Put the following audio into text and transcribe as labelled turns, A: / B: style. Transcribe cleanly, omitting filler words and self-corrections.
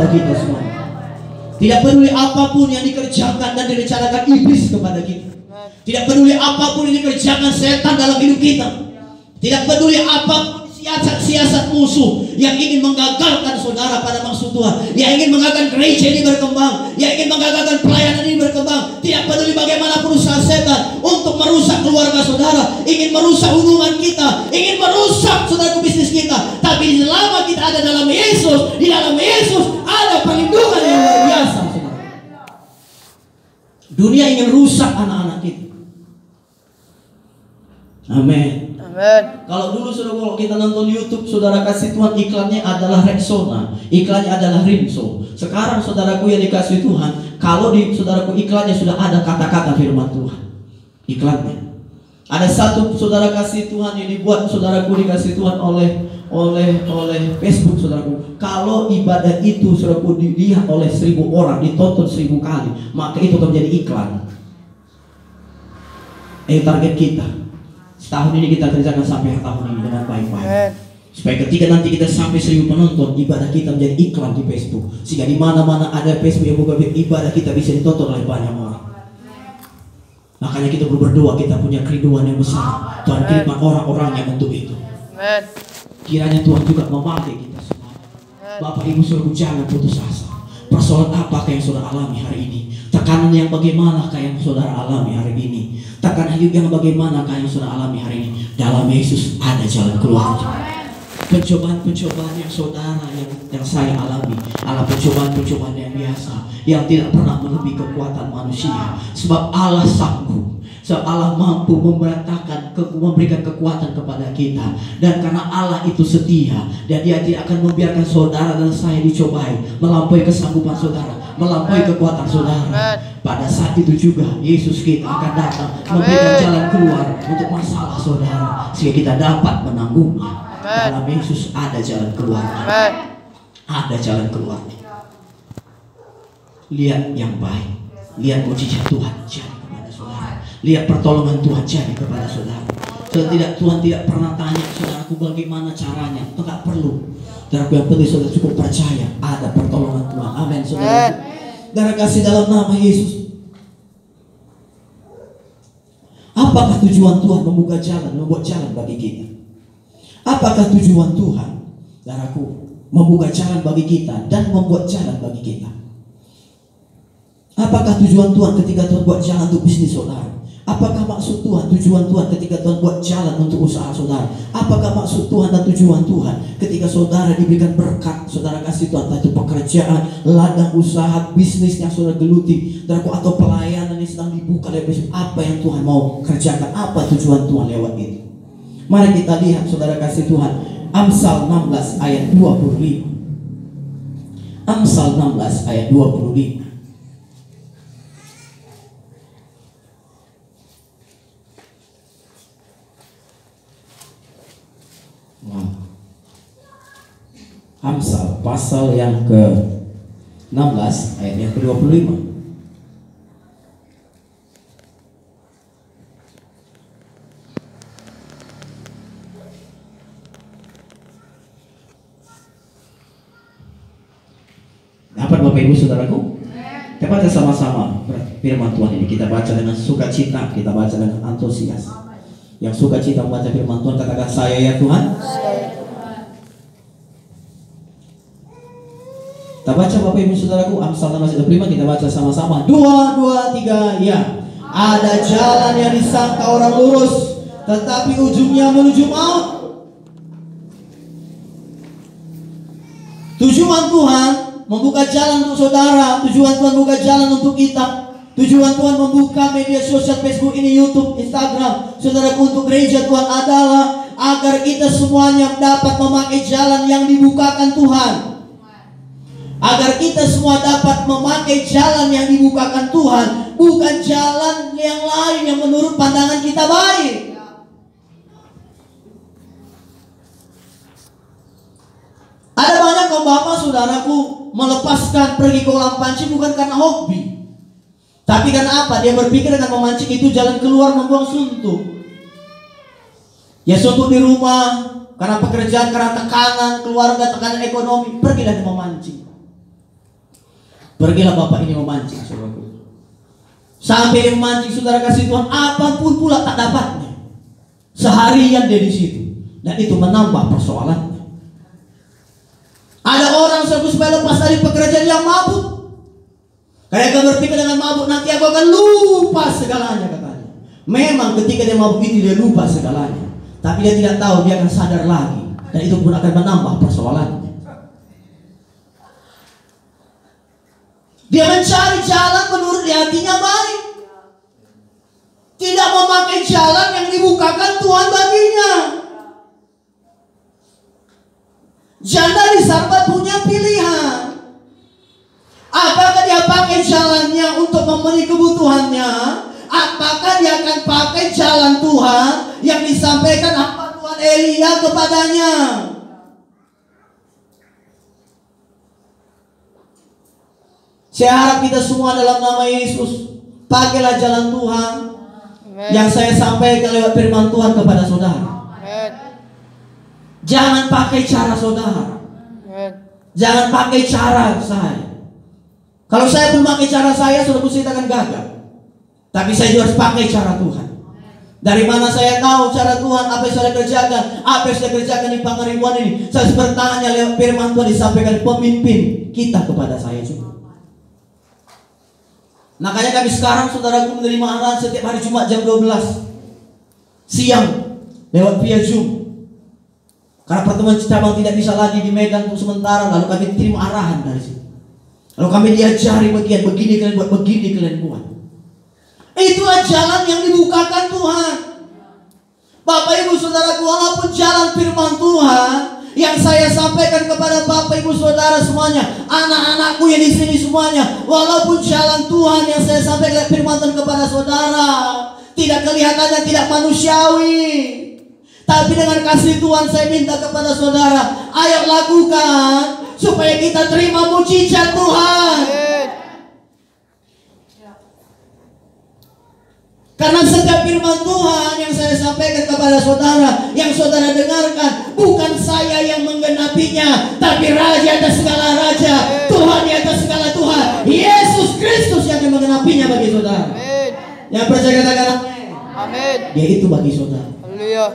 A: kepada kita semua. Tidak peduli apapun yang dikerjakan dan direncanakan iblis kepada kita. Tidak peduli apapun yang dikerjakan setan dalam hidup kita. Tidak peduli apapun siasat-siasat musuh yang ingin menggagalkan saudara pada maksud Tuhan, yang ingin menggagalkan gereja ini berkembang, yang ingin menggagalkan pelayanan ini berkembang. Tidak peduli bagaimana berusaha setan untuk merusak keluarga saudara, ingin merusak hubungan kita, ingin merusak saudara bisnis kita. Tapi selama kita ada dalam Yesus, di dalam Yesus ada perlindungan yang luar biasa, saudara. Dunia ingin rusak anak-anak kita. Amin.
B: Amin.
A: Kalau dulu saudara, kalau kita nonton YouTube, saudara kasih Tuhan iklannya adalah Rexona, iklannya adalah Rinso. Sekarang saudaraku yang dikasih Tuhan, kalau di saudaraku iklannya sudah ada kata-kata firman Tuhan. Iklannya ada satu saudara kasih Tuhan yang dibuat saudaraku dikasih Tuhan oleh Facebook saudaraku. Kalau ibadah itu saudaraku dilihat oleh 1000 orang, ditonton 1000 kali, maka itu akan menjadi iklan. Target kita setahun ini kita kerjakan sampai tahun ini dengan baik-baik. Supaya ketika nanti kita sampai 1000 penonton, ibadah kita menjadi iklan di Facebook. Sehingga di mana-mana ada Facebook yang buka ibadah kita bisa ditonton oleh banyak orang. Makanya kita berdoa, kita punya kerinduan yang besar. Tuhan kirimkan orang-orangnya untuk itu. Kiranya Tuhan juga memakai kita semua. Bapak Ibu Saudara, jangan putus asa. Persoalan apakah yang saudara alami hari ini? Tekanan yang bagaimanakah yang saudara alami hari ini? Tekanan hidup yang bagaimanakah yang saudara alami hari ini? Dalam Yesus ada jalan keluar. Pencobaan-pencobaan yang saudara yang saya alami adalah pencobaan-pencobaan yang biasa, yang tidak pernah melebihi kekuatan manusia. Sebab Allah sanggup, sebab Allah mampu memberikan kekuatan kepada kita. Dan karena Allah itu setia, dan Dia tidak akan membiarkan saudara dan saya dicobai melampaui kesanggupan saudara, melampaui kekuatan saudara. Pada saat itu juga Yesus kita akan datang memberikan jalan keluar untuk masalah saudara, sehingga kita dapat menanggungnya. Dalam Yesus ada jalan keluar. Ada jalan keluar. Lihat yang baik, lihat mujizat Tuhan jadi kepada saudara, lihat pertolongan Tuhan jadi kepada saudara. Tuhan tidak pernah tanya saudaraku bagaimana caranya. Itu tidak perlu. Saudaraku, yang penting saudara cukup percaya ada pertolongan Tuhan. Amin saudara. Darah kasih dalam nama Yesus. Apakah tujuan Tuhan membuka jalan, membuat jalan bagi kita? Apakah tujuan Tuhan, saudaraku, membuka jalan bagi kita dan membuat jalan bagi kita? Apakah tujuan Tuhan ketika Tuhan buat jalan untuk bisnis saudara? Apakah maksud Tuhan, tujuan Tuhan ketika Tuhan buat jalan untuk usaha saudara? Apakah maksud Tuhan dan tujuan Tuhan ketika saudara diberikan berkat, saudara kasih Tuhan, entah itu pekerjaan, ladang usaha, bisnis yang saudara geluti, saudaraku, atau pelayanan yang sedang dibuka oleh bisnis? Apa yang Tuhan mau kerjakan? Apa tujuan Tuhan lewat itu? Mari kita lihat saudara kasih Tuhan, Amsal 16 ayat 25. Amsal 16 ayat 25. Amsal pasal yang ke-16 ayat yang ke-25. Dapat Bapak Ibu Saudaraku? Kita baca sama-sama firman Tuhan ini. Kita baca dengan sukacita, kita baca dengan antusias. Yang sukacita membaca firman Tuhan katakan, saya ya Tuhan. Kita baca Bapak Ibu Saudaraku, Amsal 16:25, kita baca sama-sama. 2, 2, 3, ya. Ada jalan yang disangka orang lurus, tetapi ujungnya menuju maut. Tujuan Tuhan membuka jalan untuk saudara. Tujuan Tuhan membuka jalan untuk kita. Tujuan Tuhan membuka media sosial Facebook ini, YouTube, Instagram, saudaraku, untuk gereja Tuhan adalah agar kita semuanya dapat memakai jalan yang dibukakan Tuhan. Agar kita semua dapat memakai jalan yang dibukakan Tuhan, bukan jalan yang lain yang menurut pandangan kita baik. Ada banyak kaum bapak saudaraku melepaskan pergi ke kolam pancing bukan karena hobi, tapi karena apa? Dia berpikir dengan memancing itu jalan keluar membuang suntuk. Ya suntuk di rumah, karena pekerjaan, karena tekanan keluarga, tekanan ekonomi, pergilah dia memancing. Pergilah bapak ini memancing, saudaraku. Sampai dia memancing, saudara kasih Tuhan, apapun pula tak dapatnya. Seharian dia di situ, dan itu menambah persoalannya. Ada orang supaya lepas dari pekerjaan yang mabuk. Kayak kau berpikir dengan mabuk nanti aku akan lupa segalanya, katanya. Memang ketika dia mabuk itu dia lupa segalanya, tapi dia tidak tahu dia akan sadar lagi, dan itu pun akan menambah persoalannya. Dia mencari jalan menurut hatinya baik, tidak memakai jalan yang dibukakan Tuhan baginya. Janda di Sarbat punya pilihan. Apakah dia pakai jalannya untuk memenuhi kebutuhannya, apakah dia akan pakai jalan Tuhan yang disampaikan hamba Tuhan Elia kepadanya. Saya harap kita semua dalam nama Yesus pakailah jalan Tuhan yang saya sampaikan lewat firman Tuhan kepada saudara. Jangan pakai cara saudara, jangan pakai cara saya. Kalau saya pun pakai cara saya, saudara kita akan gagal. Tapi saya juga harus pakai cara Tuhan. Dari mana saya tahu cara Tuhan, apa yang saya kerjakan, apa yang saya kerjakan di pangaribuan ini? Saya bertanya lewat firman Tuhan disampaikan pemimpin kita kepada saya juga. Makanya kami sekarang saudaraku menerima arahan setiap hari Jumat jam 12 siang lewat via Zoom. Karena pertemuan cabang tidak bisa lagi di Medan untuk sementara, lalu kami terima arahan dari situ. Lalu kami diajari bagian begini kalian buat, begini kalian buat. Itulah jalan yang dibukakan Tuhan. Bapak Ibu Saudaraku, walaupun jalan firman Tuhan yang saya sampaikan kepada Bapak Ibu Saudara semuanya, anak-anakku yang di sini semuanya, walaupun jalan Tuhan yang saya sampaikan firman Tuhan kepada saudara tidak kelihatannya tidak manusiawi, tapi dengan kasih Tuhan saya minta kepada saudara, ayo lakukan supaya kita terima mujizat Tuhan. Karena setiap firman Tuhan yang saya sampaikan kepada saudara, yang saudara dengarkan, bukan saya yang menggenapinya, tapi Raja atas segala Raja, Tuhan di atas segala Tuhan, Yesus Kristus yang akan menggenapinya bagi saudara. Yang percaya katakan amin. Dia itu bagi saudara. Haleluya.